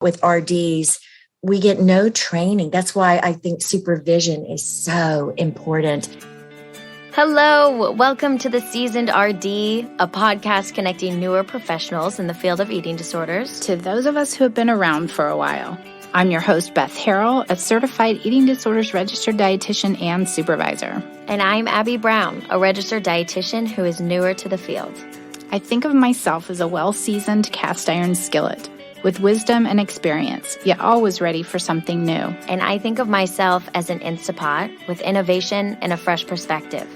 with RDs, we get no training. That's why I think supervision is so important. Hello, welcome to the Seasoned RD, a podcast connecting newer professionals in the field of eating disorders to those of us who have been around for a while. I'm your host, Beth Harrell, a certified eating disorders registered dietitian and supervisor. And I'm Abby Brown, a registered dietitian who is newer to the field. I think of myself as a well-seasoned cast iron skillet with wisdom and experience, yet always ready for something new. And I think of myself as an Instapot with innovation and a fresh perspective.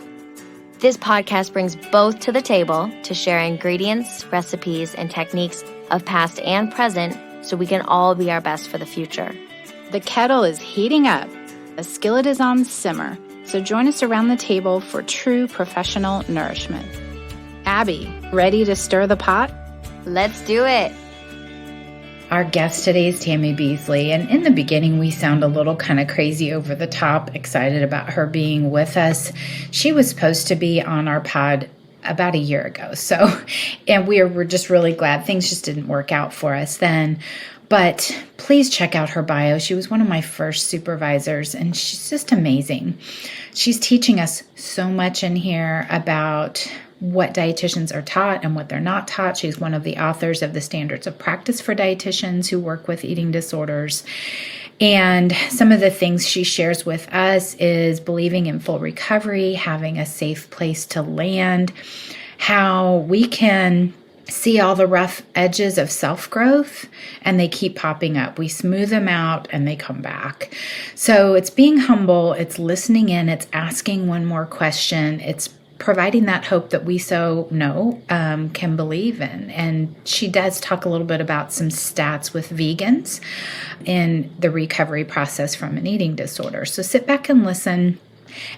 This podcast brings both to the table to share ingredients, recipes, and techniques of past and present so we can all be our best for the future. The kettle is heating up. The skillet is on simmer. So join us around the table for true professional nourishment. Abby, ready to stir the pot? Let's do it. Our guest today is Tammy Beasley, and in the beginning we sound a little kind of crazy over the top, excited about her being with us. She was supposed to be on our pod about a year ago, and we're just really glad. Things just didn't work out for us then, but please check out her bio. She was one of my first supervisors, and she's just amazing. She's teaching us so much in here about what dietitians are taught and what they're not taught. She's one of the authors of the Standards of Practice for Dietitians who work with eating disorders. And some of the things she shares with us is believing in full recovery, having a safe place to land, how we can see all the rough edges of self-growth and they keep popping up. We smooth them out and they come back. So it's being humble, it's listening in, it's asking one more question, it's providing that hope that we so know can believe in. And she does talk a little bit about some stats with vegans in the recovery process from an eating disorder. So sit back and listen.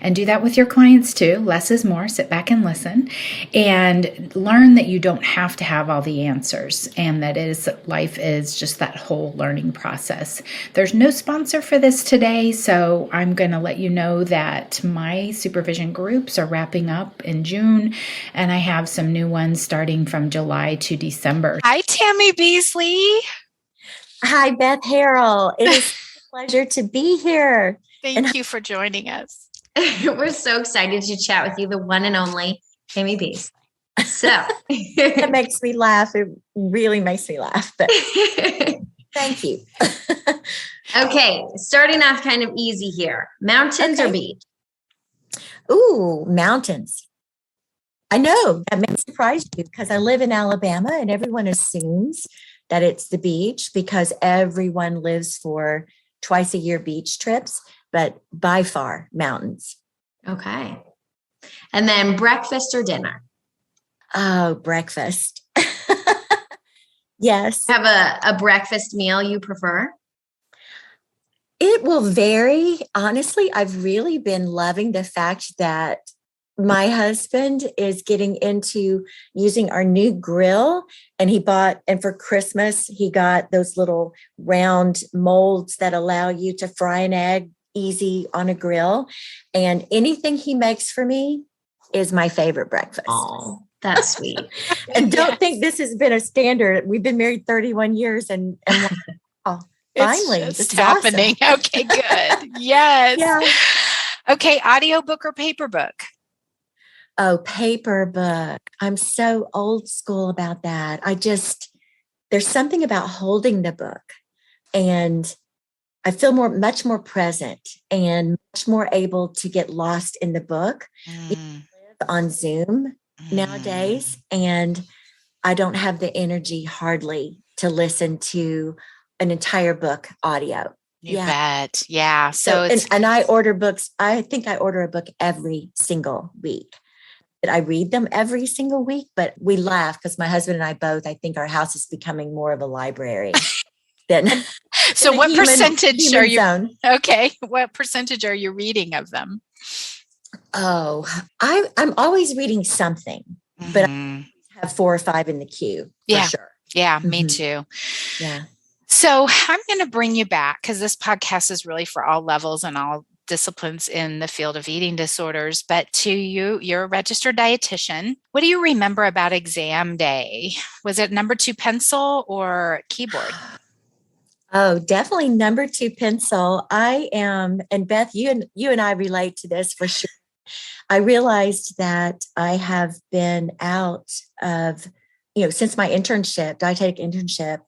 And do that with your clients too. Less is more. Sit back and listen and learn that you don't have to have all the answers and that life is just that whole learning process. There's no sponsor for this today, so I'm going to let you know that my supervision groups are wrapping up in June and I have some new ones starting from July to December. Hi, Tammy Beasley. Hi, Beth Harrell. It is a pleasure to be here. Thank you for joining us. We're so excited to chat with you, the one and only Tammy Beasley. So that makes me laugh. It really makes me laugh. But thank you. Okay, starting off kind of easy here. Mountains or beach? Ooh, mountains. I know that may surprise you because I live in Alabama and everyone assumes that it's the beach because everyone lives for twice a year beach trips. But by far, mountains. Okay. And then breakfast or dinner? Oh, breakfast. Yes. Have a breakfast meal you prefer? It will vary. Honestly, I've really been loving the fact that my husband is getting into using our new grill, and for Christmas, he got those little round molds that allow you to fry an egg easy on a grill, and anything he makes for me is my favorite breakfast. Oh, that's sweet. And don't think this has been a standard. We've been married 31 years and finally it's happening. Awesome. Okay, good. Yes. Yeah. Okay, audiobook or paper book? Oh, paper book. I'm so old school about that. There's something about holding the book and I feel much more present and much more able to get lost in the book. We live on Zoom nowadays, and I don't have the energy hardly to listen to an entire book audio. You bet. Yeah. So and I order books. I think I order a book every single week. I read them every single week, but we laugh because my husband and I both, I think our house is becoming more of a library. So what percentage are you? Okay, what percentage are you reading of them? Oh, I'm always reading something, but I have 4 or 5 in the queue. For sure. Yeah, me too. Yeah. So I'm going to bring you back because this podcast is really for all levels and all disciplines in the field of eating disorders. But to you, you're a registered dietitian. What do you remember about exam day? Was it number 2 pencil or keyboard? Oh, definitely number 2 pencil. I am, and Beth, you and I relate to this for sure. I realized that I have been out of, since my internship, dietetic internship,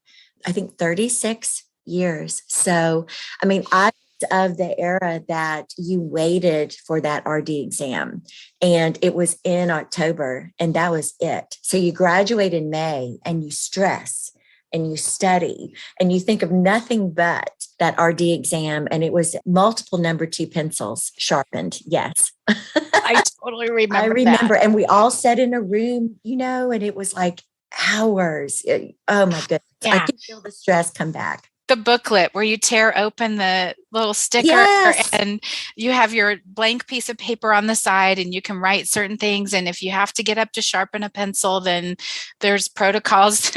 I think 36 years. So, I mean, I of the era that you waited for that RD exam, and it was in October, and that was it. So you graduate in May and you stress and you study and you think of nothing but that RD exam. And it was multiple number 2 pencils sharpened. Yes. I totally remember I remember. that. And we all sat in a room, and it was like hours. Oh my goodness. Yeah. I can feel the stress come back. The booklet where you tear open the little sticker, yes. and you have your blank piece of paper on the side and you can write certain things. And if you have to get up to sharpen a pencil, then there's protocols.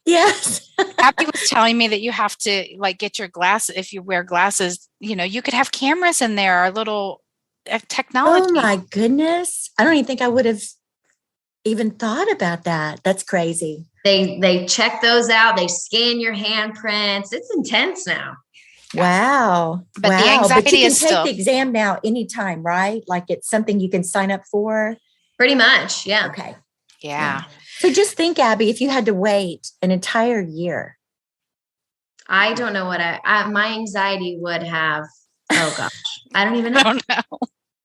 Yes. Abby was telling me that you have to get your glasses. If you wear glasses, you could have cameras in there, or little technology. Oh my goodness. I don't even think I would have even thought about that. That's crazy. They check those out. They scan your handprints. It's intense now. Wow. But wow. the anxiety but you can is take still the exam now anytime, right? Like it's something you can sign up for. Pretty much. Yeah. Okay. Yeah. So just think, Abby, if you had to wait an entire year. I don't know what my anxiety would have. Oh gosh. I don't even know. I don't know.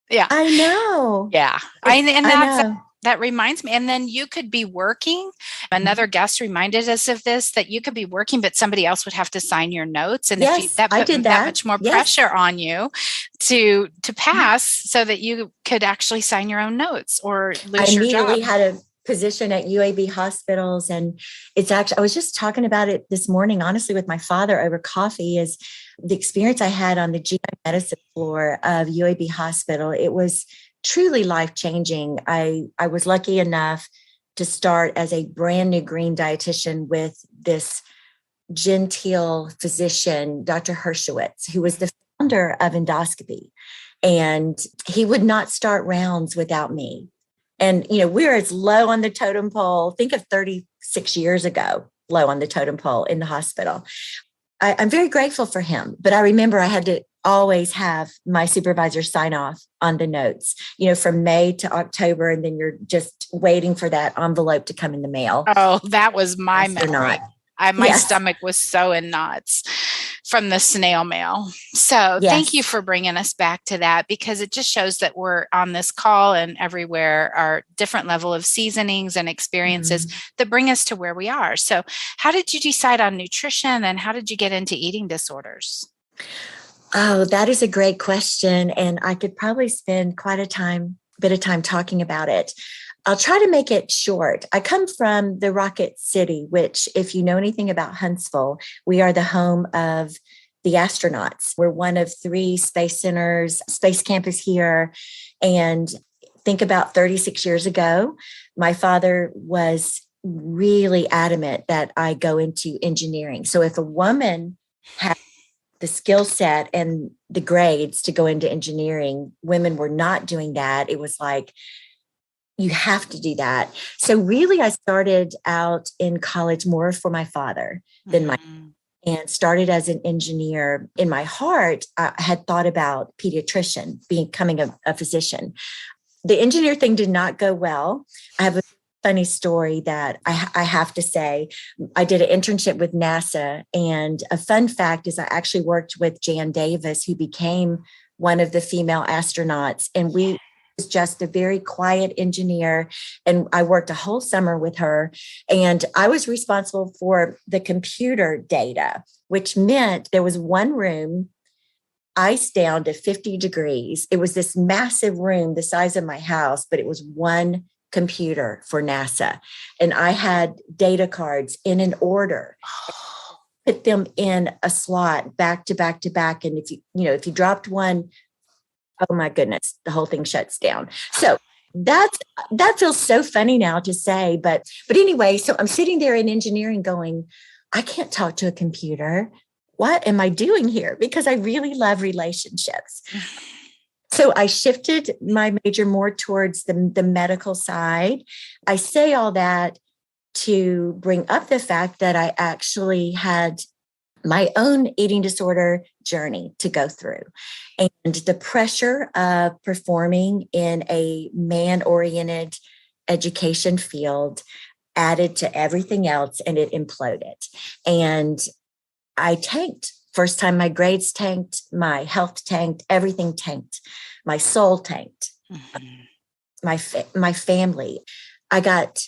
Yeah. I know. Yeah. I know. That reminds me. And then you could be working. Another guest reminded us of this, that you could be working, but somebody else would have to sign your notes. And yes, that I did that much more yes. pressure on you to pass, so that you could actually sign your own notes or lose your job. I immediately had a position at UAB hospitals. And it's actually, I was just talking about it this morning, honestly, with my father over coffee, is the experience I had on the GI medicine floor of UAB hospital. It was truly life-changing. I was lucky enough to start as a brand new green dietitian with this genteel physician, Dr. Hershowitz, who was the founder of endoscopy. And he would not start rounds without me. And, we're as low on the totem pole. Think of 36 years ago, low on the totem pole in the hospital. I'm very grateful for him. But I remember I had to always have my supervisor sign off on the notes, from May to October. And then you're just waiting for that envelope to come in the mail. Oh, that was my memory. My yes. stomach was so in knots from the snail mail. So yes. Thank you for bringing us back to that, because it just shows that we're on this call and everywhere are different level of seasonings and experiences that bring us to where we are. So how did you decide on nutrition, and how did you get into eating disorders? Oh, that is a great question. And I could probably spend quite a bit of time talking about it. I'll try to make it short. I come from the Rocket City, which, if you know anything about Huntsville, we are the home of the astronauts. We're one of 3 space centers, space campus here. And think about 36 years ago, my father was really adamant that I go into engineering. So if a woman had the skill set and the grades to go into engineering, women were not doing that. It was like, you have to do that. So really, I started out in college more for my father than and started as an engineer. In my heart, I had thought about pediatrician, becoming a physician. The engineer thing did not go well. I have a funny story that I have to say. I did an internship with NASA, and a fun fact is I actually worked with Jan Davis, who became one of the female astronauts, and we was just a very quiet engineer. And I worked a whole summer with her, and I was responsible for the computer data, which meant there was one room iced down to 50 degrees. It was this massive room, the size of my house, but it was one computer for NASA. And I had data cards in an order, put them in a slot back to back to back. And if you dropped one, oh my goodness, the whole thing shuts down. So that feels so funny now to say, but anyway, so I'm sitting there in engineering going, I can't talk to a computer. What am I doing here? Because I really love relationships. So I shifted my major more towards the medical side. I say all that to bring up the fact that I actually had my own eating disorder journey to go through. And the pressure of performing in a man-oriented education field added to everything else, and it imploded. And I tanked. First time my grades tanked, my health tanked, everything tanked. My soul tanked. My family. I got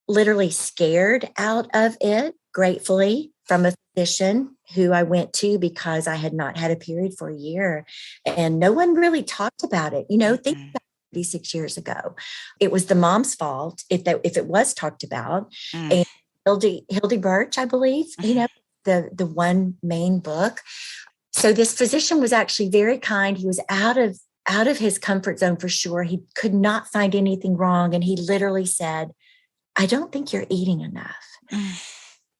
literally scared out of it, gratefully, from a physician who I went to because I had not had a period for a year. And no one really talked about it. Think about 36 years ago. It was the mom's fault if it was talked about. And Hildy Birch, I believe, the one main book. So this physician was actually very kind. He was out of his comfort zone for sure. He could not find anything wrong. And he literally said, I don't think you're eating enough.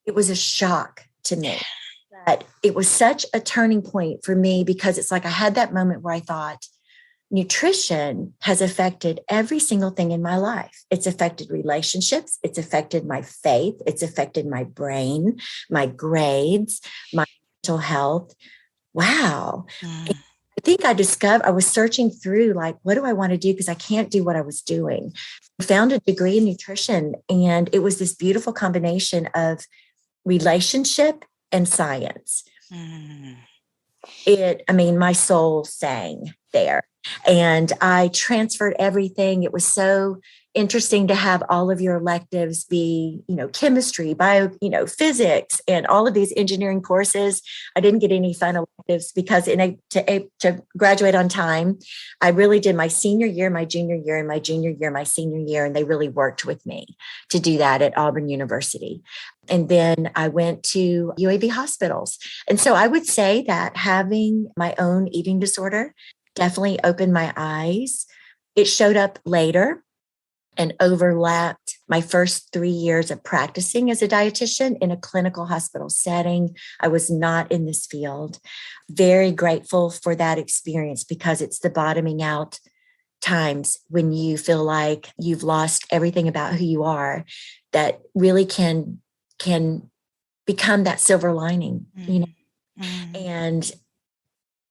It was a shock to me. But it was such a turning point for me because it's like I had that moment where I thought, nutrition has affected every single thing in my life. It's affected relationships. It's affected my faith. It's affected my brain, my grades, my mental health. Wow. I think I was searching through like, what do I want to do? Because I can't do what I was doing. I found a degree in nutrition, and it was this beautiful combination of relationship and science. My soul sang there. And I transferred everything. It was so interesting to have all of your electives be, chemistry, bio, physics, and all of these engineering courses. I didn't get any fun electives because to graduate on time, I really did my senior year, my junior year, and my junior year, my senior year. And they really worked with me to do that at Auburn University. And then I went to UAB hospitals. And so I would say that having my own eating disorder definitely opened my eyes. It showed up later and overlapped my first 3 years of practicing as a dietitian in a clinical hospital setting. I was not in this field. Very grateful for that experience because it's the bottoming out times when you feel like you've lost everything about who you are that really can become that silver lining, and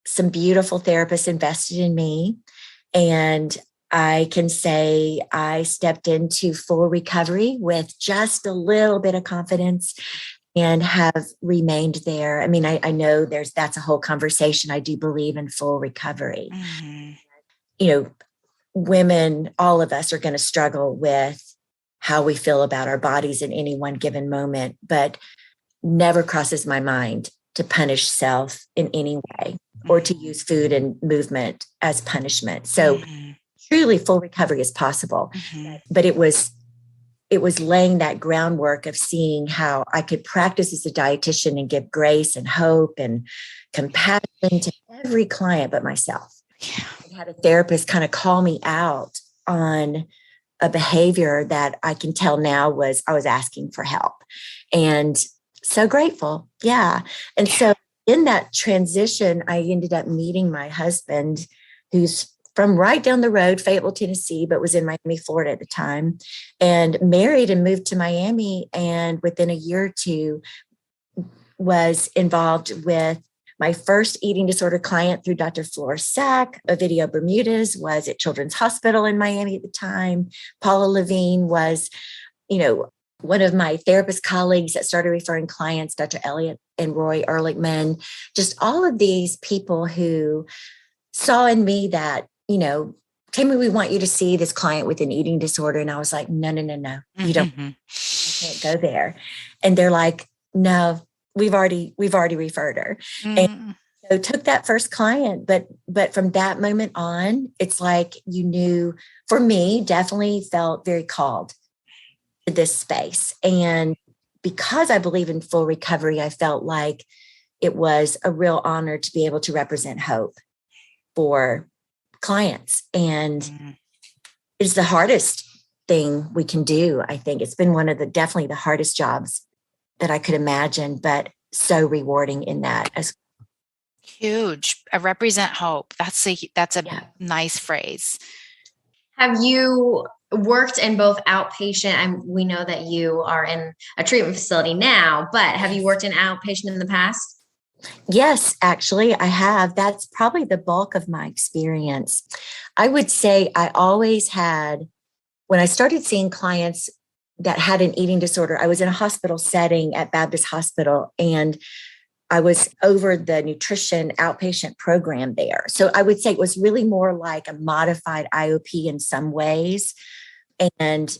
some beautiful therapists invested in me. And I can say I stepped into full recovery with just a little bit of confidence and have remained there. I know that's a whole conversation. I do believe in full recovery. Women, all of us are going to struggle with how we feel about our bodies in any one given moment, but never crosses my mind to punish self in any way or to use food and movement as punishment. So truly full recovery is possible, but it was laying that groundwork of seeing how I could practice as a dietitian and give grace and hope and compassion to every client but myself. I had a therapist kind of call me out on a behavior that I can tell now I was asking for help, and so grateful. Yeah. And so in that transition, I ended up meeting my husband, who's from right down the road, Fayetteville, Tennessee, but was in Miami, Florida at the time, and married and moved to Miami. And within a year or two was involved with my first eating disorder client through Dr. Flora Sack. Ovidio Bermudez was at Children's Hospital in Miami at the time. Paula Levine was, one of my therapist colleagues that started referring clients, Dr. Elliott and Roy Ehrlichman, just all of these people who saw in me that, Tammy, we want you to see this client with an eating disorder. And I was like, no, you don't, I can't go there. And they're like, no, we've already referred her. And so took that first client, but from that moment on, it's like, for me, definitely felt very called to this space. And because I believe in full recovery, I felt like it was a real honor to be able to represent hope for clients. And it's the hardest thing we can do. I think it's been definitely the hardest jobs that I could imagine, but so rewarding in that as huge. I represent hope. That's a nice phrase. Have you worked in both outpatient, and we know that you are in a treatment facility now, but have you worked in outpatient in the past? Yes, actually, I have. That's probably the bulk of my experience. I would say I always had, when I started seeing clients that had an eating disorder, I was in a hospital setting at Baptist Hospital, and I was over the nutrition outpatient program there. So I would say it was really more like a modified IOP in some ways. And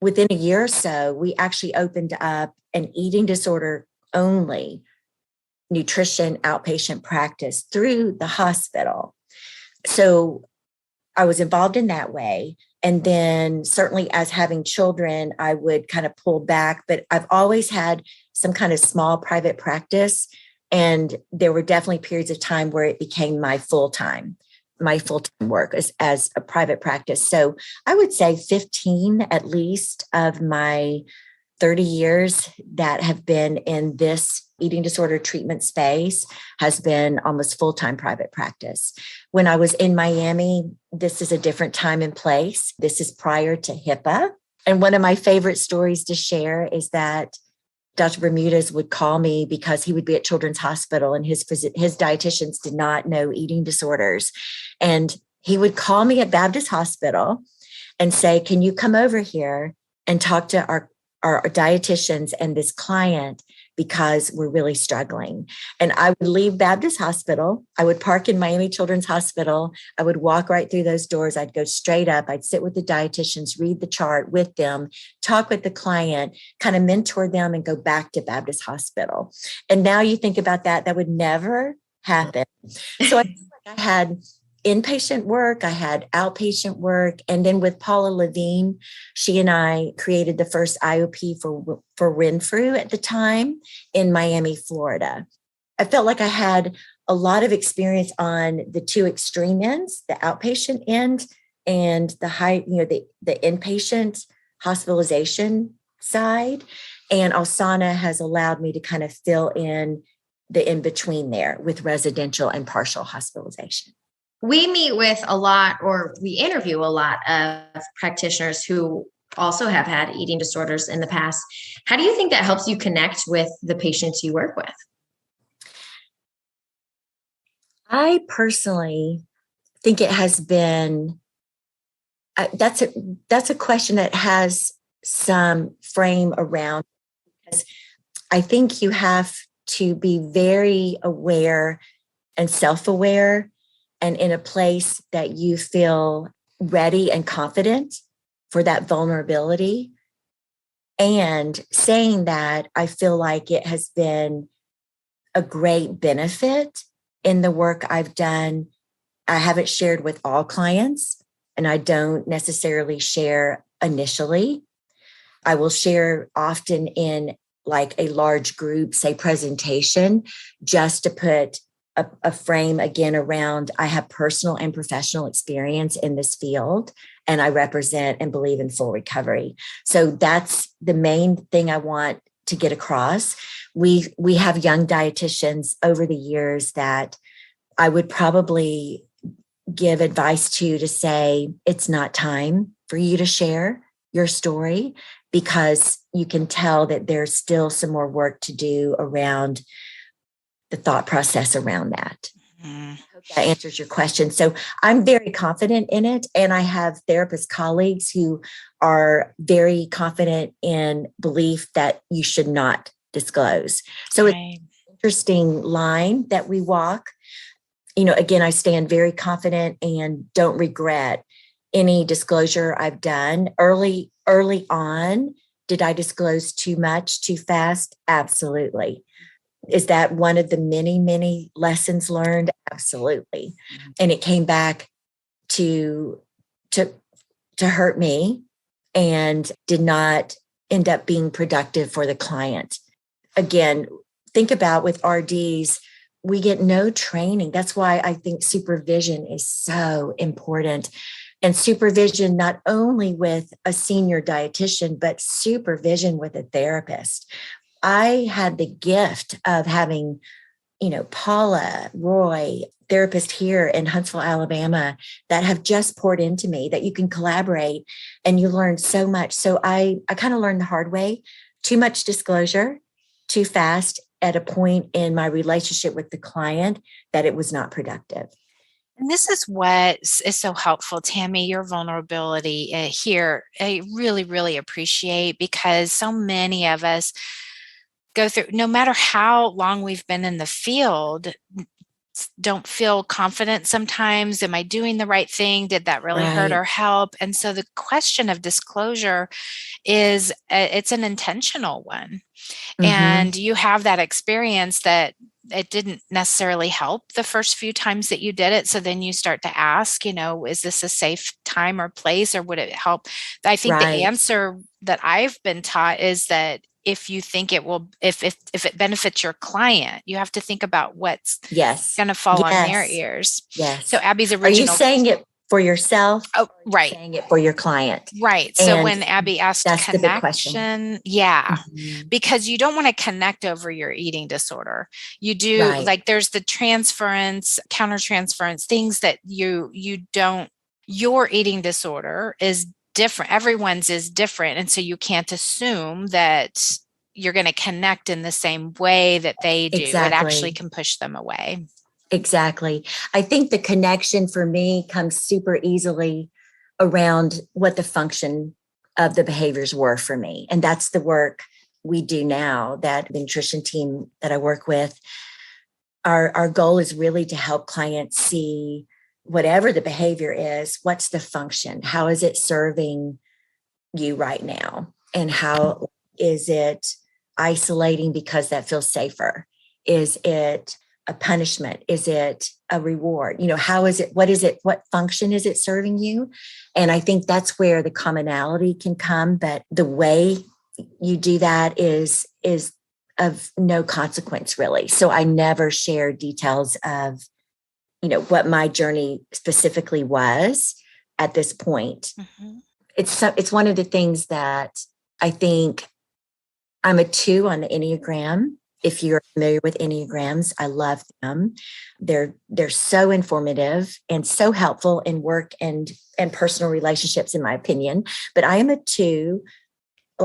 within a year or so, we actually opened up an eating disorder only nutrition outpatient practice through the hospital. So I was involved in that way. And then certainly as having children, I would kind of pull back, but I've always had some kind of small private practice. And there were definitely periods of time where it became my full-time work as a private practice. So I would say 15 at least of my 30 years that have been in this eating disorder treatment space has been almost full-time private practice. When I was in Miami, this is a different time and place. This is prior to HIPAA. And one of my favorite stories to share is that Dr. Bermudez would call me because he would be at Children's Hospital and his dietitians did not know eating disorders. And he would call me at Baptist Hospital and say, can you come over here and talk to our dietitians and this client because we're really struggling. And I would leave Baptist Hospital. I would park in Miami Children's Hospital. I would walk right through those doors. I'd go straight up. I'd sit with the dietitians, read the chart with them, talk with the client, kind of mentor them and go back to Baptist Hospital. And now you think about that, that would never happen. So I feel like I had inpatient work, I had outpatient work. And then with Paula Levine, she and I created the first IOP for Renfrew at the time in Miami, Florida. I felt like I had a lot of experience on the two extreme ends, the outpatient end and the high, the inpatient hospitalization side. And Alsana has allowed me to kind of fill in the in-between there with residential and partial hospitalization. We meet with a lot, or we interview a lot of practitioners who also have had eating disorders in the past. How do you think that helps you connect with the patients you work with? I personally think it has been, that's a question that has some frame around, because I think you have to be very aware and self-aware and in a place that you feel ready and confident for that vulnerability. And saying that, I feel like it has been a great benefit in the work I've done. I haven't shared with all clients, and I don't necessarily share initially. I will share often in like a large group, say presentation, just to put a frame again around, I have personal and professional experience in this field, and I represent and believe in full recovery. So that's the main thing I want to get across. We have young dietitians over the years that I would probably give advice to say, it's not time for you to share your story, because you can tell that there's still some more work to do around the thought process around that. I hope that answers your question. So I'm very confident in it. And I have therapist colleagues who are very confident in belief that you should not disclose. So It's an interesting line that we walk. Again, I stand very confident and don't regret any disclosure I've done. Early on, did I disclose too much, too fast? Absolutely. Is that one of the many, many lessons learned? Absolutely. And it came back to hurt me and did not end up being productive for the client. Again, think about with RDs, we get no training. That's why I think supervision is so important. And supervision not only with a senior dietitian, but supervision with a therapist. I had the gift of having, Paula, Roy, therapist here in Huntsville, Alabama, that have just poured into me, that you can collaborate and you learn so much. So I kind of learned the hard way, too much disclosure, too fast, at a point in my relationship with the client that it was not productive. And this is what is so helpful, Tammy, your vulnerability here. I really, really appreciate, because so many of us go through, no matter how long we've been in the field, don't feel confident sometimes. Am I doing the right thing? Did that really hurt or help? And so the question of disclosure is, it's an intentional one. Mm-hmm. And you have that experience that it didn't necessarily help the first few times that you did it. So then you start to ask, is this a safe time or place, or would it help? I think the answer that I've been taught is that if you think it will, if it benefits your client, you have to think about what's going to fall on their ears. Yes. So Abby's original. Are you saying it for yourself? Oh, right. Saying it for your client. Right. So and when Abby asked connection, the big question. Because you don't want to connect over your eating disorder. You do like there's the transference, countertransference, things that you don't, your eating disorder is different. Everyone's is different. And so you can't assume that you're going to connect in the same way that they do. Exactly. It actually can push them away. Exactly. I think the connection for me comes super easily around what the function of the behaviors were for me. And that's the work we do now, that the nutrition team that I work with. Our goal is really to help clients see whatever the behavior is, what's the function? How is it serving you right now? And how is it isolating because that feels safer? Is it a punishment? Is it a reward? How is it? What function is it serving you? And I think that's where the commonality can come. But the way you do that is of no consequence, really. So I never share details of, what my journey specifically was at this point. Mm-hmm. It's one of the things that I think I'm a 2 on the Enneagram. If you're familiar with Enneagrams, I love them. They're so informative and so helpful in work and personal relationships, in my opinion. But I am a 2,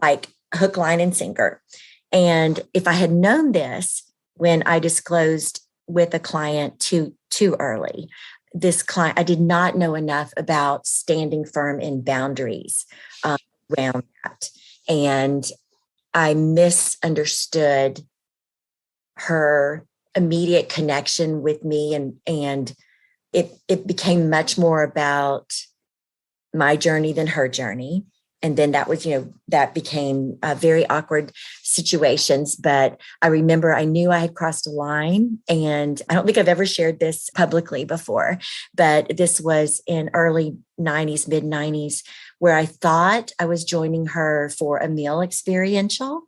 like hook, line, and sinker. And if I had known this when I disclosed with a client too early, this client, I did not know enough about standing firm in boundaries around that. And I misunderstood her immediate connection with me, and it became much more about my journey than her journey. And then that was, that became very awkward situations. But I remember I knew I had crossed a line, and I don't think I've ever shared this publicly before, but this was in early 90s, mid 90s, where I thought I was joining her for a meal experiential.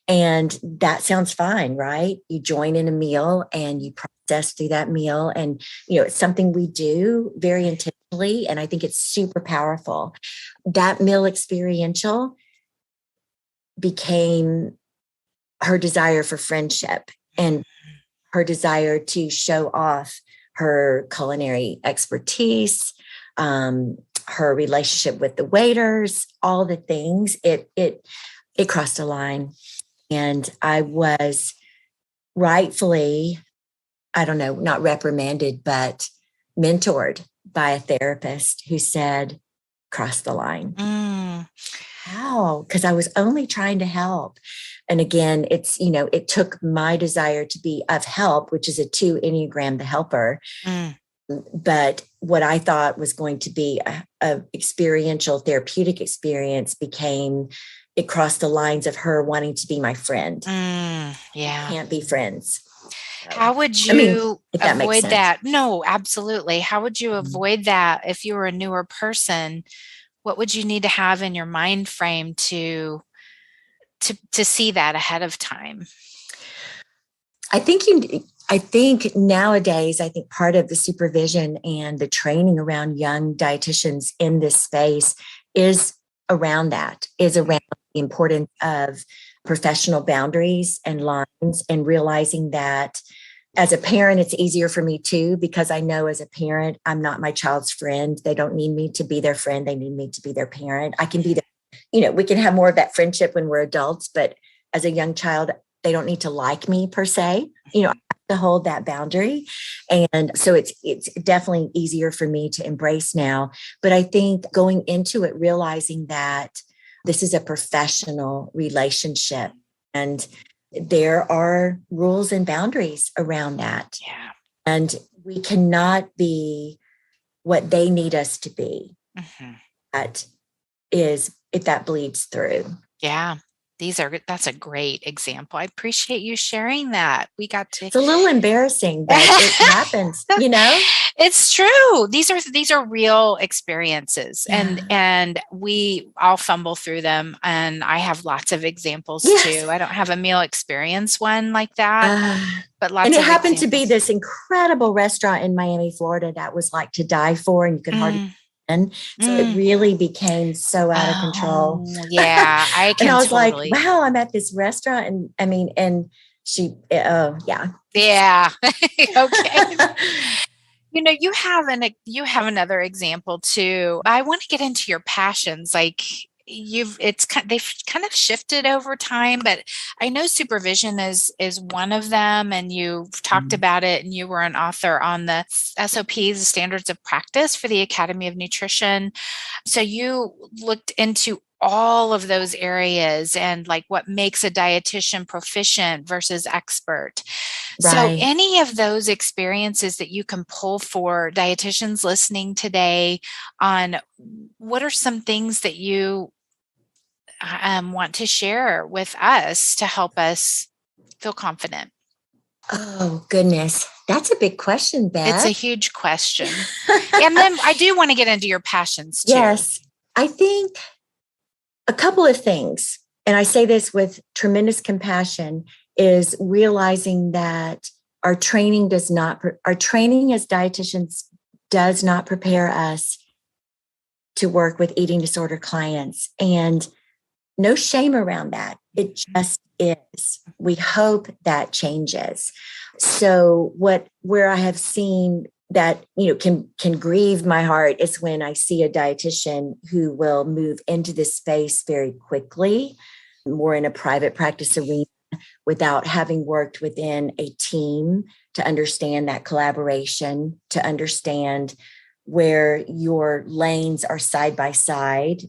And that sounds fine, right? You join in a meal and you process through that meal. And, it's something we do very intentionally. And I think it's super powerful. That meal experiential became her desire for friendship and her desire to show off her culinary expertise, her relationship with the waiters, all the things. It crossed a line. And I was rightfully, I don't know, not reprimanded, but mentored by a therapist who said, cross the line. How? Because I was only trying to help. And again, it's, it took my desire to be of help, which is a 2 Enneagram, the helper. But what I thought was going to be a experiential therapeutic experience became, it crossed the lines of her wanting to be my friend. Can't be friends. How would you avoid that? No, absolutely. How would you avoid that if you were a newer person? What would you need to have in your mind frame to see that ahead of time? I think nowadays, part of the supervision and the training around young dietitians in this space is around the importance of professional boundaries and lines, and realizing that as a parent, it's easier for me too, because I know as a parent, I'm not my child's friend. They don't need me to be their friend. They need me to be their parent. I can be we can have more of that friendship when we're adults, but as a young child, they don't need to like me per se. You know, I have to hold that boundary. And so it's definitely easier for me to embrace now. But I think going into it, realizing that this is a professional relationship and there are rules and boundaries around that. Yeah. And we cannot be what they need us to be. That is, if that bleeds through. Yeah. That's a great example. I appreciate you sharing that. We got to. It's a little embarrassing, but it happens, you know? It's true. These are real experiences, and we all fumble through them. And I have lots of examples too. I don't have a meal experience one like that, but lots. And it of happened examples. to be this incredible restaurant in Miami, Florida, that was like to die for, and you could hardly. So it really became so out of control. Yeah, I can. And I was totally. like, wow, I'm at this restaurant. And I mean, and she, yeah. Okay. You know, you have another example too. I want to get into your passions. Like they've kind of shifted over time, but I know supervision is one of them. And you've talked about it, and you were an author on the SOPs, the standards of practice for the Academy of Nutrition. So you looked into all of those areas and like what makes a dietitian proficient versus expert. Right. So any of those experiences that you can pull for dietitians listening today on what are some things that you want to share with us to help us feel confident? Oh, goodness. That's a big question, Beth. It's a huge question. And then I do want to get into your passions too. Yes. I think a couple of things, and I say this with tremendous compassion, is realizing that our training as dietitians does not prepare us to work with eating disorder clients. And no shame around that. It just is. We hope that changes. So where I have seen that, can grieve my heart is when I see a dietitian who will move into this space very quickly, more in a private practice arena, without having worked within a team to understand that collaboration, to understand where your lanes are side by side,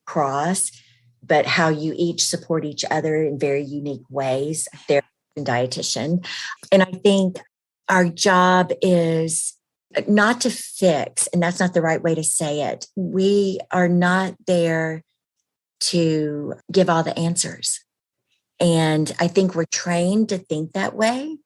cross, but how you each support each other in very unique ways. They're a dietitian. And I think our job is not to fix, and that's not the right way to say it. We are not there to give all the answers. And I think we're trained to think that way.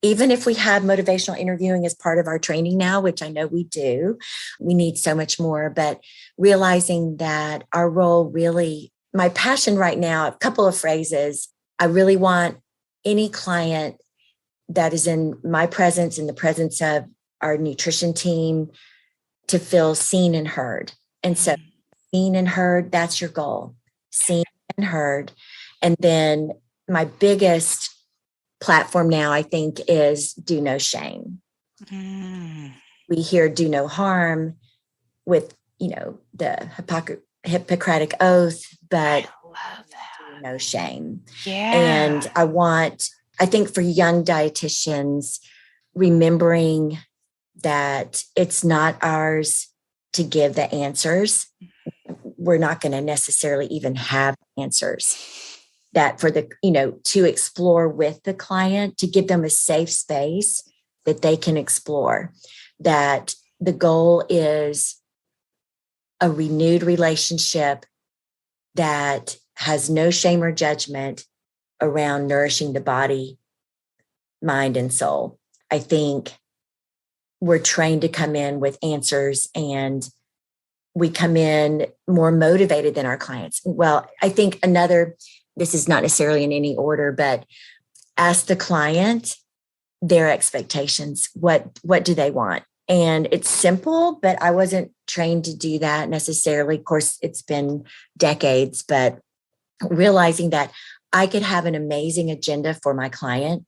Even if we have motivational interviewing as part of our training now, which I know we do, we need so much more. But realizing that our role really, my passion right now, a couple of phrases, I really want any client that is in my presence, in the presence of our nutrition team, to feel seen and heard. And so seen and heard, that's your goal, seen and heard. And then my biggest platform now, I think, is do no shame. We hear do no harm with, the Hippocratic Oath, but I love that. Do no shame. Yeah. And I think for young dietitians, remembering that it's not ours to give the answers. We're not going to necessarily even have answers. That for to explore with the client, to give them a safe space that they can explore, that the goal is a renewed relationship that has no shame or judgment around nourishing the body, mind, and soul. I think we're trained to come in with answers, and we come in more motivated than our clients. Well, I think this is not necessarily in any order, but ask the client their expectations. What do they want? And it's simple, but I wasn't trained to do that necessarily. Of course, it's been decades, but realizing that I could have an amazing agenda for my client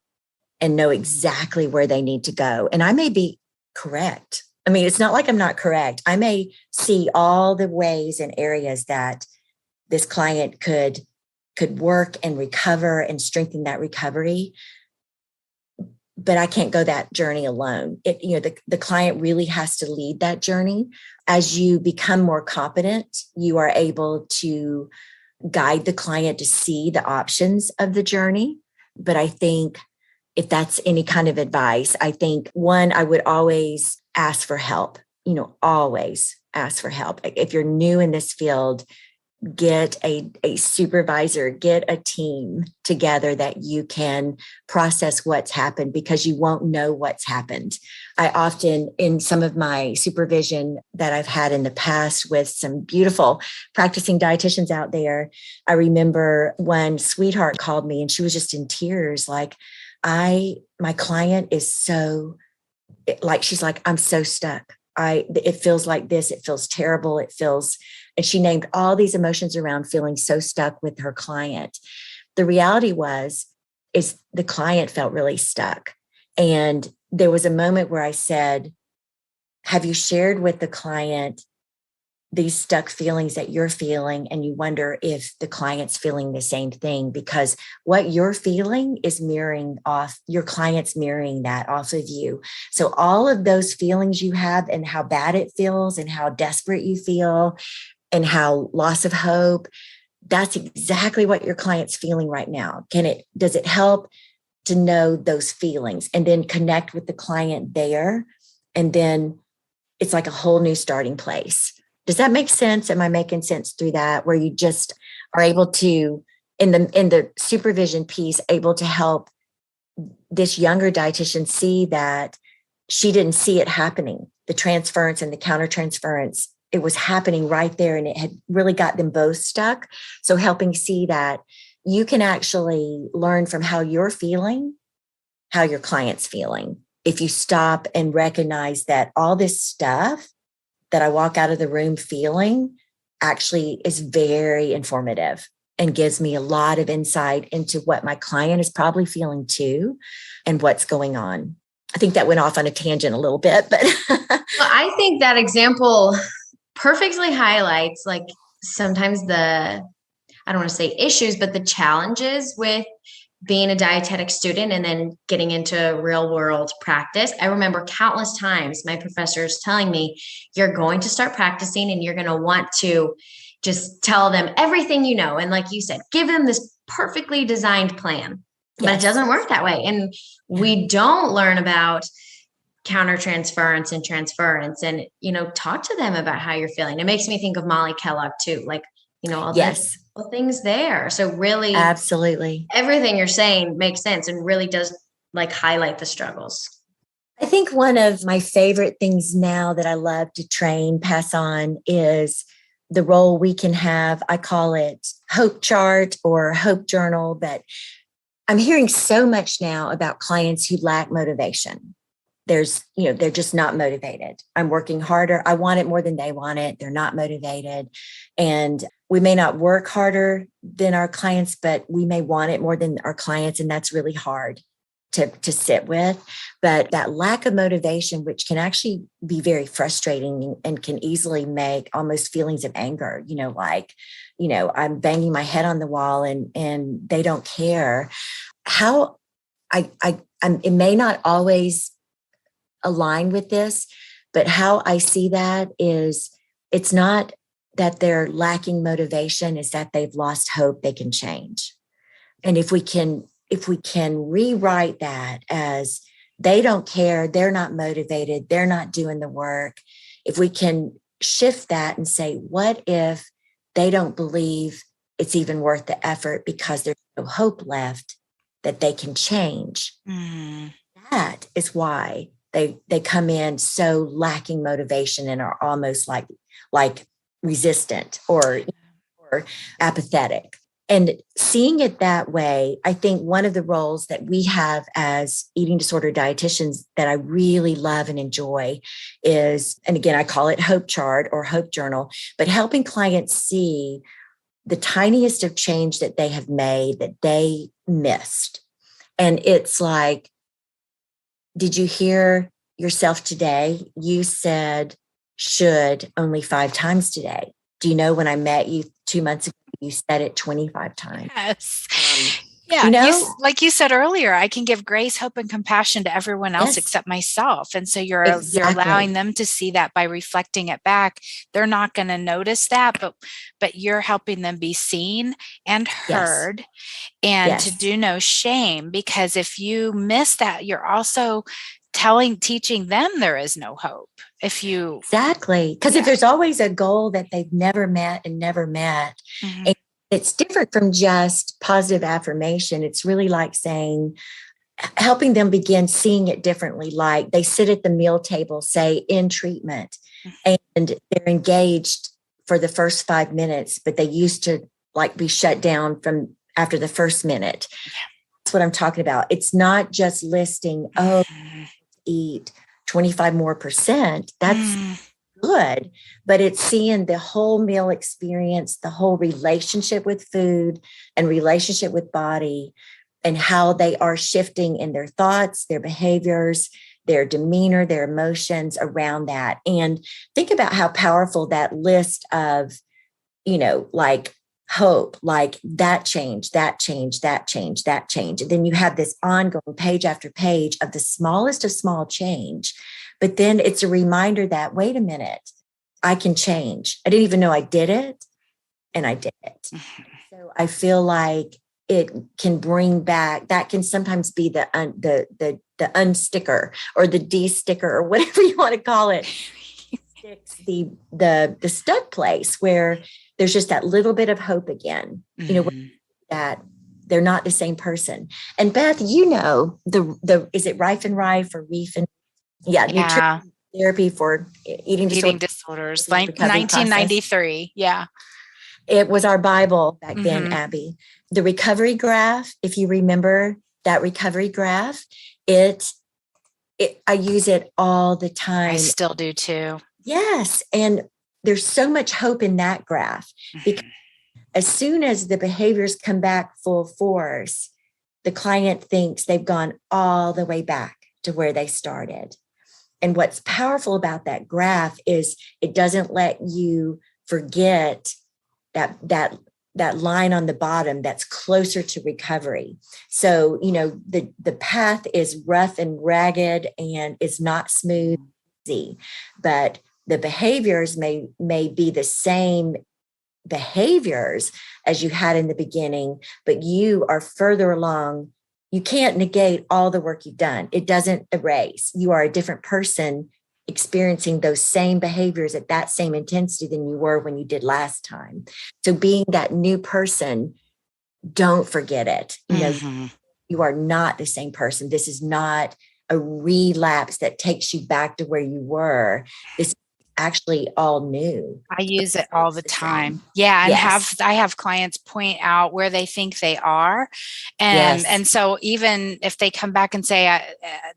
and know exactly where they need to go. And I may be correct. I mean, it's not like I'm not correct. I may see all the ways and areas that this client could could work and recover and strengthen that recovery. But I can't go that journey alone. The client really has to lead that journey. As you become more competent, you are able to guide the client to see the options of the journey. But I think if that's any kind of advice, I think one, I would always ask for help, always ask for help. If you're new in this field, get a supervisor, get a team together that you can process what's happened, because you won't know what's happened. I often, in some of my supervision that I've had in the past with some beautiful practicing dietitians out there, I remember one sweetheart called me and she was just in tears. Like, my client is so, she's like, I'm so stuck. It feels like this. It feels terrible. And she named all these emotions around feeling so stuck with her client. The reality is the client felt really stuck. And there was a moment where I said, have you shared with the client these stuck feelings that you're feeling? And you wonder if the client's feeling the same thing, because what you're feeling is mirroring off, your client's mirroring that off of you. So all of those feelings you have and how bad it feels and how desperate you feel and how loss of hope, that's exactly what your client's feeling right now. Does it help to know those feelings and then connect with the client there? And then it's like a whole new starting place. Does that make sense? Am I making sense through that, where you just are able to, in the supervision piece, able to help this younger dietitian see that she didn't see it happening, the transference and the countertransference, it was happening right there, and it had really got them both stuck. So helping see that you can actually learn from how you're feeling, how your client's feeling. If you stop and recognize that all this stuff that I walk out of the room feeling actually is very informative and gives me a lot of insight into what my client is probably feeling too and what's going on. I think that went off on a tangent a little bit, but Well, I think that example perfectly highlights sometimes I don't want to say issues, but the challenges with being a dietetic student and then getting into real world practice. I remember countless times my professors telling me, you're going to start practicing and you're going to want to just tell them everything you know. And like you said, give them this perfectly designed plan, but it doesn't work that way. And we don't learn about countertransference and transference and, talk to them about how you're feeling. It makes me think of Molly Kellogg too, all those things there. So really, absolutely, everything you're saying makes sense and really does highlight the struggles. I think one of my favorite things now that I love to pass on is the role we can have. I call it hope chart or hope journal, but I'm hearing so much now about clients who lack motivation. They're just not motivated. I'm working harder. I want it more than they want it. They're not motivated. And we may not work harder than our clients, but we may want it more than our clients. And that's really hard to sit with. But that lack of motivation, which can actually be very frustrating and can easily make almost feelings of anger, I'm banging my head on the wall and they don't care. How it may not always align with this, but how I see that is it's not that they're lacking motivation, is that they've lost hope they can change. And if we can rewrite that as they don't care, they're not motivated, they're not doing the work. If we can shift that and say, what if they don't believe it's even worth the effort because there's no hope left that they can change? That is why they come in so lacking motivation and are almost like resistant or apathetic. And seeing it that way, I think one of the roles that we have as eating disorder dietitians that I really love and enjoy is, and again, I call it hope chart or hope journal, but helping clients see the tiniest of change that they have made that they missed. And it's like, did you hear yourself today? You said should only 5 times today. Do you know when I met you 2 months ago, you you said it 25 times. Yes. You know, like you said earlier, I can give grace, hope, and compassion to everyone else except myself. And so you're allowing them to see that by reflecting it back. They're not going to notice that, but you're helping them be seen and heard, and to do no shame. Because if you miss that, you're also teaching them there is no hope. Exactly. Because if there's always a goal that they've never met, mm-hmm. and it's different from just positive affirmation. It's really like helping them begin seeing it differently. Like they sit at the meal table, say in treatment, mm-hmm. and they're engaged for the first 5 minutes, but they used to like be shut down from after the first minute. That's what I'm talking about. It's not just listing, eat 25% more. That's good, but it's seeing the whole meal experience, the whole relationship with food and relationship with body, and how they are shifting in their thoughts, their behaviors, their demeanor, their emotions around that. And think about how powerful that list of, like hope, like that change, that change, that change, that change. And then you have this ongoing page after page of the smallest of small change. But then it's a reminder that, wait a minute, I can change. I didn't even know I did it, and I did it. Mm-hmm. So I feel like it can bring back, that can sometimes be the unsticker or the de-sticker or whatever you want to call it. Sticks the stuck place where there's just that little bit of hope again, mm-hmm. That they're not the same person. And Beth, the is it Rieff and Rieff or Rieff and nutrition therapy for eating disorders, like 1993. Process. Yeah. It was our Bible back mm-hmm. then, Abby. The recovery graph, if you remember that recovery graph, I use it all the time. I still do too. Yes. And there's so much hope in that graph, because as soon as the behaviors come back full force, the client thinks they've gone all the way back to where they started. And what's powerful about that graph is it doesn't let you forget that line on the bottom that's closer to recovery. So, the path is rough and ragged and is not smooth, easy, but the behaviors may be the same behaviors as you had in the beginning, but you are further along. You can't negate all the work you've done. It doesn't erase. You are a different person experiencing those same behaviors at that same intensity than you were when you did last time. So being that new person, don't forget it. Mm-hmm. You are not the same person. This is not a relapse that takes you back to where you were. This is actually all new. I use it all the time. Yeah. And yes. I have clients point out where they think they are. And so even if they come back and say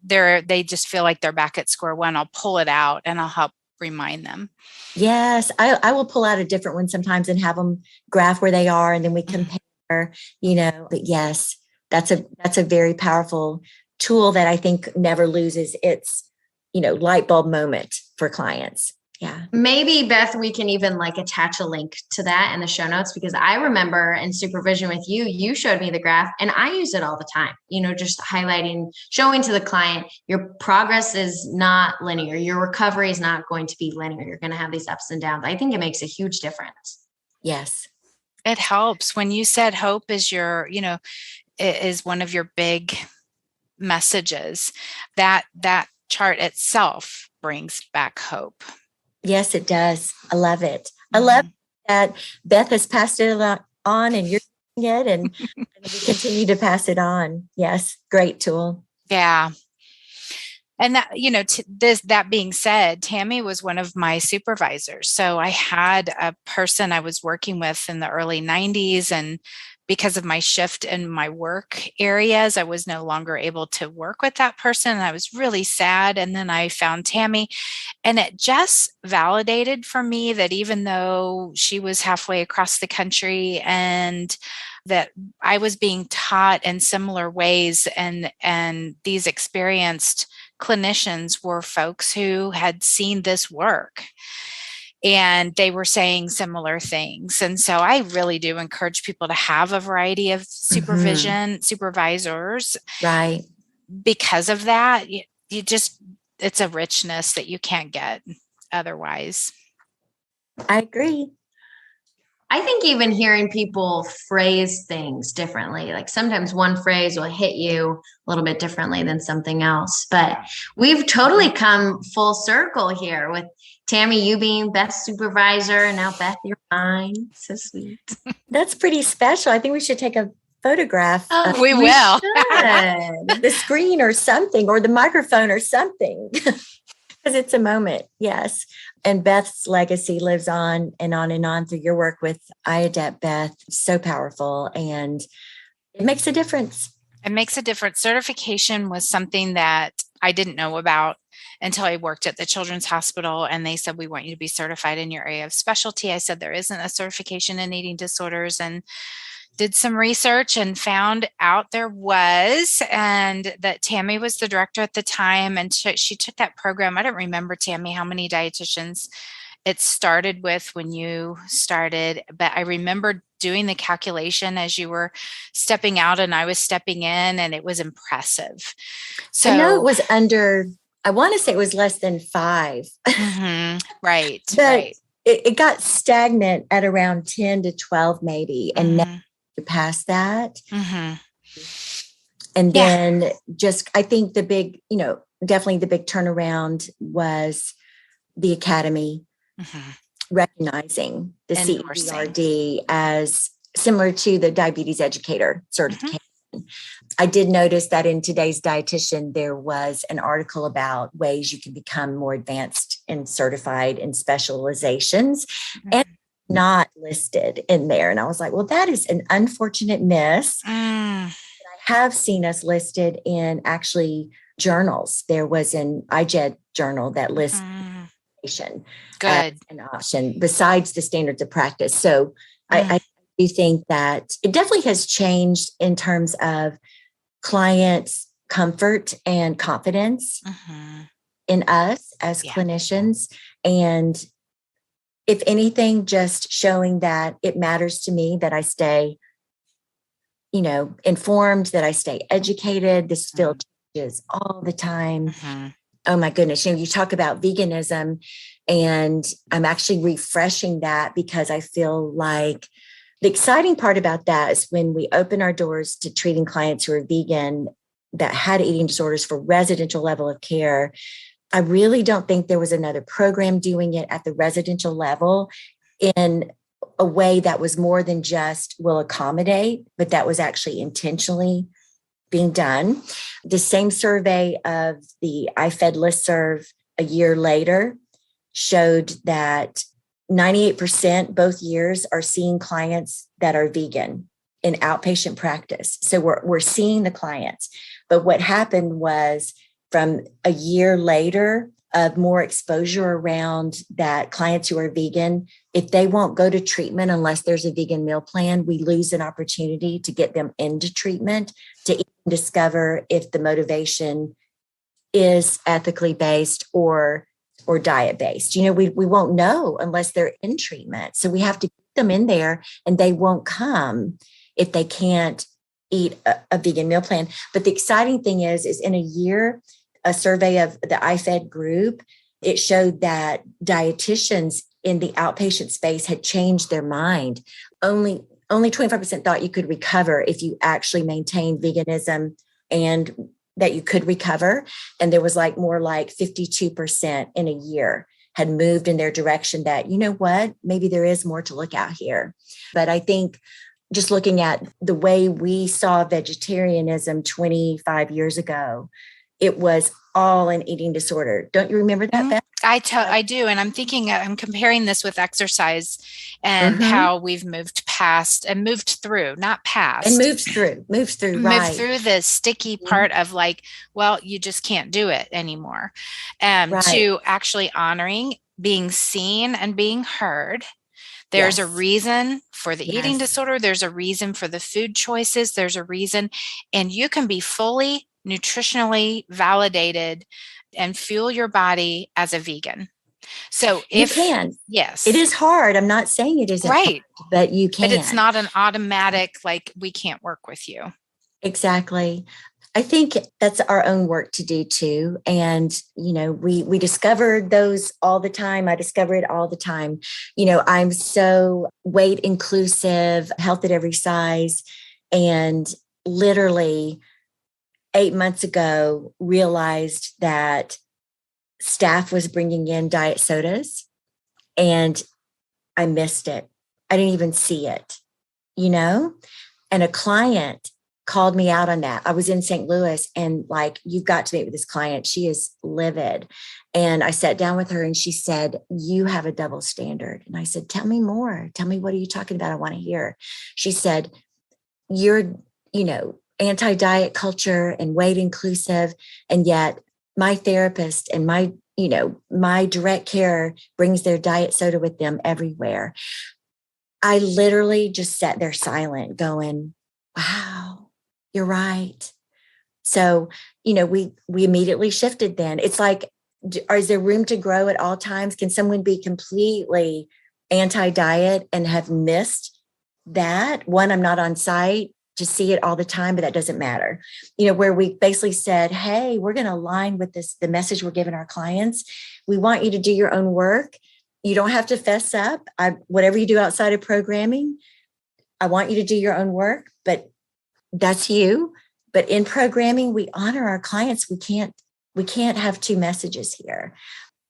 they just feel like they're back at square one, I'll pull it out and I'll help remind them. Yes. I will pull out a different one sometimes and have them graph where they are. And then we compare, but yes, that's a very powerful tool that I think never loses its, light bulb moment for clients. Yeah. Maybe, Beth, we can even attach a link to that in the show notes, because I remember in supervision with you showed me the graph and I use it all the time, just highlighting, showing to the client, your progress is not linear. Your recovery is not going to be linear. You're going to have these ups and downs. I think it makes a huge difference. Yes. It helps. When you said hope is is one of your big messages, that chart itself brings back hope. Yes, it does. I love it. I love that Beth has passed it on and you're doing it, and we continue to pass it on. Yes, great tool. Yeah. And that, that being said, Tammy was one of my supervisors. So I had a person I was working with in the early 90s, and because of my shift in my work areas, I was no longer able to work with that person. And I was really sad. And then I found Tammy, and it just validated for me that even though she was halfway across the country and that I was being taught in similar ways, and these experienced clinicians were folks who had seen this work. and they were saying similar things. And so I really do encourage people to have a variety of supervisors. Right. Because of that, you just, it's a richness that you can't get otherwise. I agree. I think even hearing people phrase things differently, like sometimes one phrase will hit you a little bit differently than something else. But we've totally come full circle here with Tammy, you being Beth's supervisor, and now Beth, you're mine. So sweet. That's pretty special. I think we should take a photograph. We will. The screen or something, or the microphone or something. Because it's a moment, yes. And Beth's legacy lives on and on and on through your work with iAdept, Beth. So powerful, and it makes a difference. It makes a difference. Certification was something that I didn't know about until I worked at the Children's Hospital, and they said, we want you to be certified in your area of specialty. I said, there isn't a certification in eating disorders, and did some research and found out there was, and that Tammy was the director at the time. And she took that program. I don't remember, Tammy, how many dietitians it started with when you started, but I remember doing the calculation as you were stepping out and I was stepping in, and it was impressive. So I know it was under, I want to say it was less than 5. Right. But right. It got stagnant at around 10 to 12 maybe. And now past that. And then just, I think the big, definitely the big turnaround was the academy recognizing the CEDRD as similar to the diabetes educator certification. I did notice that in today's dietitian, there was an article about ways you can become more advanced and certified in specializations. And not listed in there. And I was like, well, that is an unfortunate miss. I have seen us listed in actually journals. There was an IGED journal that lists as an option besides the standards of practice. So I do think that it definitely has changed in terms of clients' comfort and confidence in us as clinicians. And if anything, just showing that it matters to me that I stay, informed, that I stay educated. This field changes all the time. Oh my goodness. You talk about veganism, and I'm actually refreshing that because I feel like the exciting part about that is when we open our doors to treating clients who are vegan that had eating disorders for residential level of care. I really don't think there was another program doing it at the residential level in a way that was more than just will accommodate, but that was actually intentionally being done. The same survey of the IFED listserv a year later showed that 98% both years are seeing clients that are vegan in outpatient practice. So we're seeing the clients. But what happened was, from a year later of more exposure around that, clients who are vegan, if they won't go to treatment unless there's a vegan meal plan, we lose an opportunity to get them into treatment, to even discover if the motivation is ethically based or diet based. We won't know unless they're in treatment. So we have to get them in there, and they won't come if they can't eat a vegan meal plan. But the exciting thing is in a year, a survey of the IFED group, it showed that dietitians in the outpatient space had changed their mind. Only 25% thought you could recover if you actually maintained veganism, and that you could recover. And there was more like 52% in a year had moved in their direction that, maybe there is more to look at here. But I think just looking at the way we saw vegetarianism 25 years ago, it was all an eating disorder. Don't you remember that, Beth? I do. And I'm thinking, I'm comparing this with exercise and how we've moved past and moved through, not past. And moves through, right. Moved through the sticky part of you just can't do it anymore. Right. To actually honoring being seen and being heard. There's a reason for the eating disorder. There's a reason for the food choices. There's a reason. And you can be fully nutritionally validated and fuel your body as a vegan. So you can. Yes. It is hard. I'm not saying it isn't right. hard, but you can. But it's not an automatic, like, we can't work with you. Exactly. I think that's our own work to do too. And, we discovered those all the time. I discover it all the time. I'm so weight inclusive, health at every size. And literally 8 months ago, realized that staff was bringing in diet sodas and I missed it. I didn't even see it, and a client called me out on that. I was in St. Louis and you've got to meet with this client. She is livid. And I sat down with her and she said, you have a double standard. And I said, tell me more. Tell me, what are you talking about? I want to hear. She said, you're, anti-diet culture and weight inclusive. And yet my therapist and my direct care brings their diet soda with them everywhere. I literally just sat there silent going, wow, you're right. So, we immediately shifted then. It's like, is there room to grow at all times? Can someone be completely anti-diet and have missed that? One, I'm not on site to see it all the time, but that doesn't matter. Where we basically said, hey, we're going to align with the message we're giving our clients. We want you to do your own work. You don't have to fess up. Whatever you do outside of programming, I want you to do your own work, but that's you. But in programming, we honor our clients. We can't have two messages here.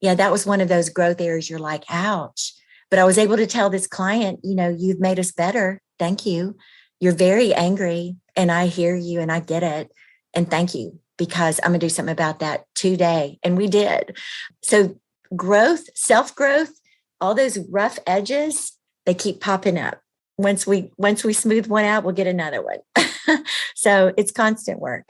Yeah, that was one of those growth areas. You're like, ouch. But I was able to tell this client, you've made us better. Thank you. You're very angry and I hear you and I get it. And thank you, because I'm going to do something about that today. And we did. So growth, self-growth, all those rough edges, they keep popping up. Once we smooth one out, we'll get another one. So it's constant work.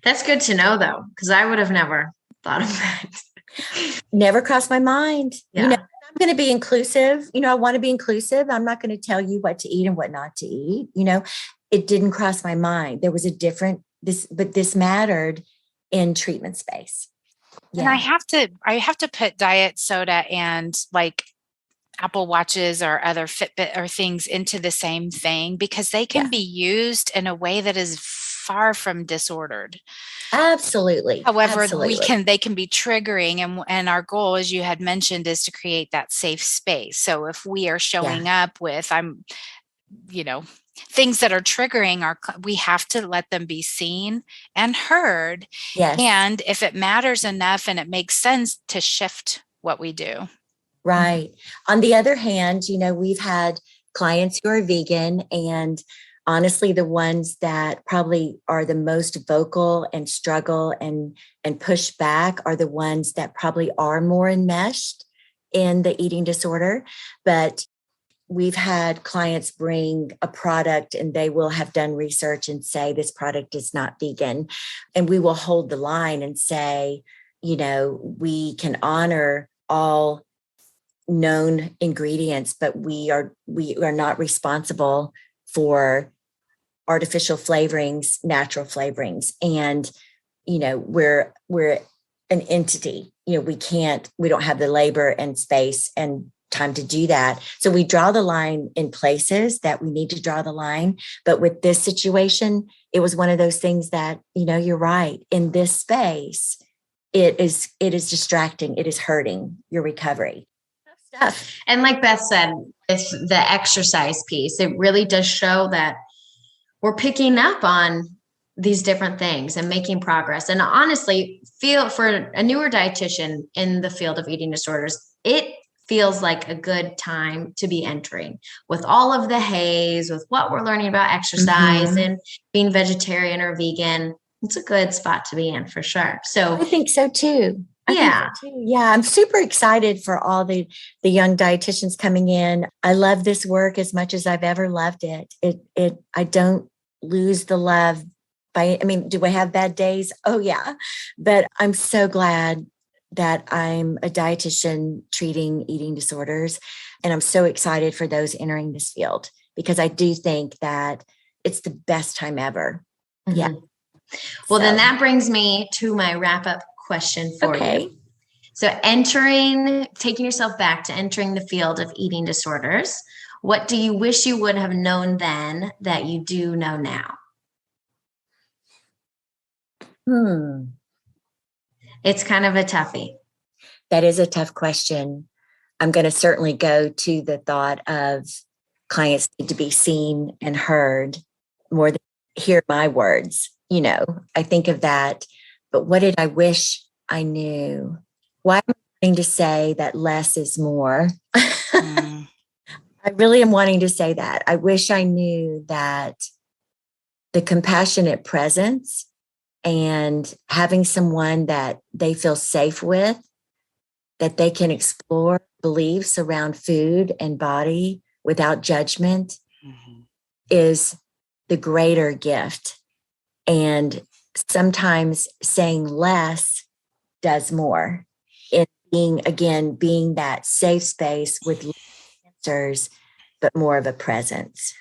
That's good to know though, because I would have never thought of that. Never crossed my mind. Yeah. I'm going to be inclusive. I want to be inclusive. I'm not going to tell you what to eat and what not to eat. It didn't cross my mind. There was but this mattered in treatment space. Yeah. And I have to put diet soda and Apple Watches or other Fitbit or things into the same thing, because they can be used in a way that is far from disordered. Absolutely. However, Absolutely. they can be triggering. And our goal, as you had mentioned, is to create that safe space. So if we are showing up with, things that are triggering we have to let them be seen and heard. Yes. And if it matters enough and it makes sense, to shift what we do. Right. On the other hand, we've had clients who are vegan, and honestly, the ones that probably are the most vocal and struggle and push back are the ones that probably are more enmeshed in the eating disorder. But we've had clients bring a product and they will have done research and say, this product is not vegan. And we will hold the line and say, we can honor all known ingredients, but we are not responsible for artificial flavorings, natural flavorings. And, we're an entity, we don't have the labor and space and time to do that. So we draw the line in places that we need to draw the line. But with this situation, it was one of those things that, you're right. In this space, it is distracting. It is hurting your recovery. Stuff. And like Beth said, it's the exercise piece. It really does show that we're picking up on these different things and making progress. And honestly, for a newer dietitian in the field of eating disorders, it feels like a good time to be entering with all of the haze, with what we're learning about exercise and being vegetarian or vegan. It's a good spot to be in for sure. So I think so too. Yeah. I'm super excited for all the young dietitians coming in. I love this work as much as I've ever loved it. I don't lose the love do I have bad days? Oh yeah. But I'm so glad that I'm a dietitian treating eating disorders. And I'm so excited for those entering this field, because I do think that it's the best time ever. Yeah. Well, then that brings me to my wrap-up question for you. So taking yourself back to entering the field of eating disorders, what do you wish you would have known then that you do know now? It's kind of a toughie. That is a tough question. I'm going to certainly go to the thought of clients need to be seen and heard more than hear my words. I think of that. But what did I wish I knew? Why am I wanting to say that less is more? I really am wanting to say that. I wish I knew that the compassionate presence and having someone that they feel safe with, that they can explore beliefs around food and body without judgment is the greater gift. And sometimes saying less does more. Being that safe space with answers, but more of a presence.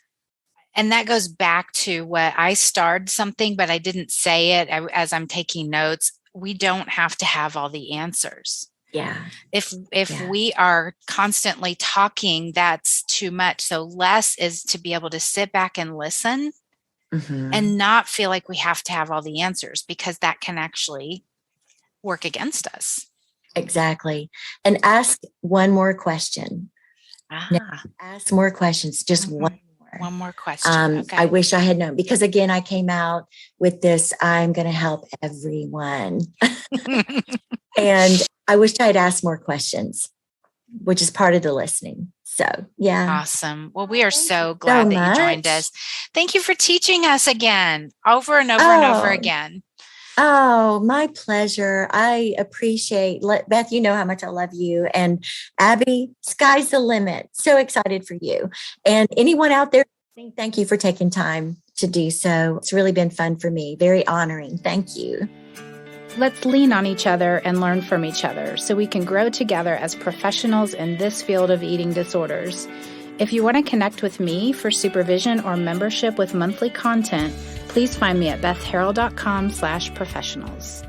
And that goes back to what I starred something, but I didn't say it as I'm taking notes. We don't have to have all the answers. Yeah. If we are constantly talking, that's too much. So less is to be able to sit back and listen and not feel like we have to have all the answers, because that can actually work against us. Exactly. And ask one more question. Ask more questions. Just one more. One more question. Okay. I wish I had known, because again, I came out with this, I'm going to help everyone. And I wish I had asked more questions, which is part of the listening. So, yeah. Awesome. Well, we are so glad that you joined us. Thank you for teaching us again, over and over and over again. Oh, my pleasure. I appreciate, Beth, you know how much I love you. And Abby, sky's the limit. So excited for you. And anyone out there, thank you for taking time to do so. It's really been fun for me. Very honoring. Thank you. Let's lean on each other and learn from each other so we can grow together as professionals in this field of eating disorders. If you want to connect with me for supervision or membership with monthly content, please find me at bethharrell.com/professionals.